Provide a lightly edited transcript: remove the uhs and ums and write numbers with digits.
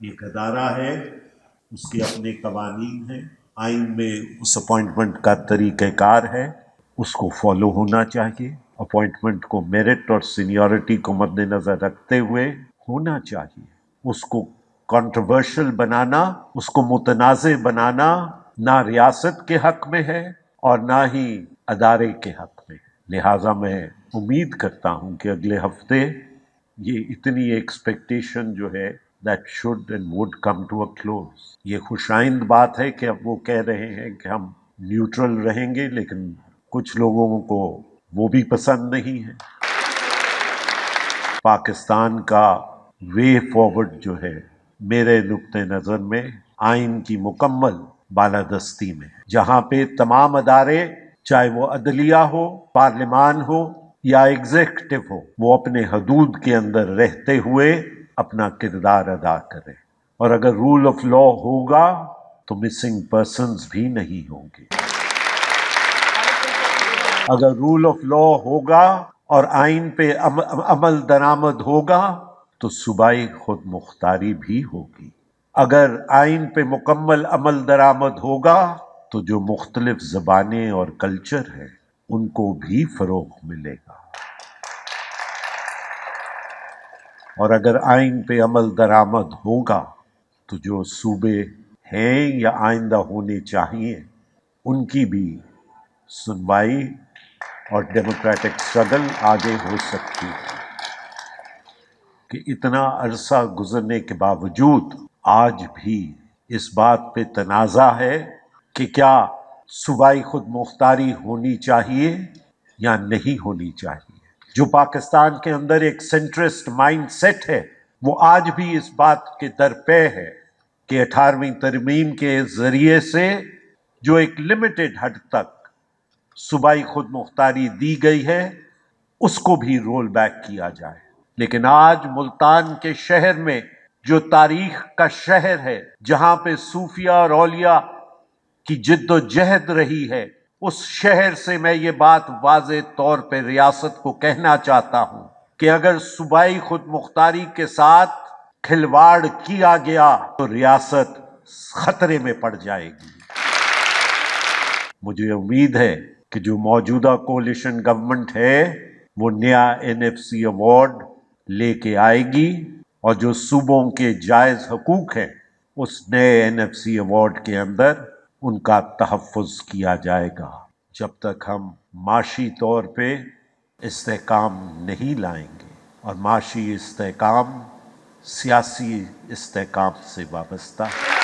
ایک ادارہ ہے، اس کے اپنے قوانین ہیں، آئین میں اس اپوائنٹمنٹ کا طریقہ کار ہے، اس کو فالو ہونا چاہیے۔ اپوائنٹمنٹ کو میرٹ اور سینیورٹی کو مد نظر رکھتے ہوئے ہونا چاہیے۔ اس کو کنٹروورشل بنانا، اس کو متنازع بنانا نہ ریاست کے حق میں ہے اور نہ ہی ادارے کے حق میں ہے۔ لہٰذا میں امید کرتا ہوں کہ اگلے ہفتے یہ اتنی ایکسپیکٹیشن جو ہے that should and would come to a close۔ یہ خوش آئند بات ہے کہ اب وہ کہہ رہے ہیں کہ ہم نیوٹرل رہیں گے، لیکن کچھ لوگوں کو وہ بھی پسند نہیں ہے۔ پاکستان کا وے فارورڈ جو ہے میرے نقطۂ نظر میں آئین کی مکمل بالادستی میں ہے، جہاں پہ تمام ادارے، چاہے وہ عدلیہ ہو، پارلیمان ہو یا ایگزیکٹو ہو، وہ اپنے حدود کے اندر رہتے ہوئے اپنا کردار ادا کریں۔ اور اگر رول آف لا ہوگا تو مسنگ پرسنز بھی نہیں ہوں گے۔ اگر رول آف لا ہوگا اور آئین پہ عمل درآمد ہوگا تو صوبائی خود مختاری بھی ہوگی۔ اگر آئین پہ مکمل عمل درآمد ہوگا تو جو مختلف زبانیں اور کلچر ہیں ان کو بھی فروغ ملے گا۔ اور اگر آئین پہ عمل درآمد ہوگا تو جو صوبے ہیں یا آئندہ ہونے چاہیے ان کی بھی سنوائی اور ڈیموکریٹک اسٹرگل آگے ہو سکتی ہے۔ کہ اتنا عرصہ گزرنے کے باوجود آج بھی اس بات پہ تنازع ہے کہ کیا صوبائی خود مختاری ہونی چاہیے یا نہیں ہونی چاہیے۔ جو پاکستان کے اندر ایک سینٹرسٹ مائنڈ سیٹ ہے وہ آج بھی اس بات کے درپے ہے کہ 18ویں ترمیم کے ذریعے سے جو ایک لمیٹڈ حد تک صوبائی خود مختاری دی گئی ہے اس کو بھی رول بیک کیا جائے۔ لیکن آج ملتان کے شہر میں جو تاریخ کا شہر ہے، جہاں پہ صوفیہ اور اولیاء کی جد و جہد رہی ہے، اس شہر سے میں یہ بات واضح طور پہ ریاست کو کہنا چاہتا ہوں کہ اگر صوبائی خود مختاری کے ساتھ کھلواڑ کیا گیا تو ریاست خطرے میں پڑ جائے گی۔ مجھے امید ہے کہ جو موجودہ کولیشن گورنمنٹ ہے وہ نیا NFC ایوارڈ لے کے آئے گی اور جو صوبوں کے جائز حقوق ہیں اس نئے NFC ایوارڈ کے اندر ان کا تحفظ کیا جائے گا۔ جب تک ہم معاشی طور پہ استحکام نہیں لائیں گے، اور معاشی استحکام سیاسی استحکام سے وابستہ ہے۔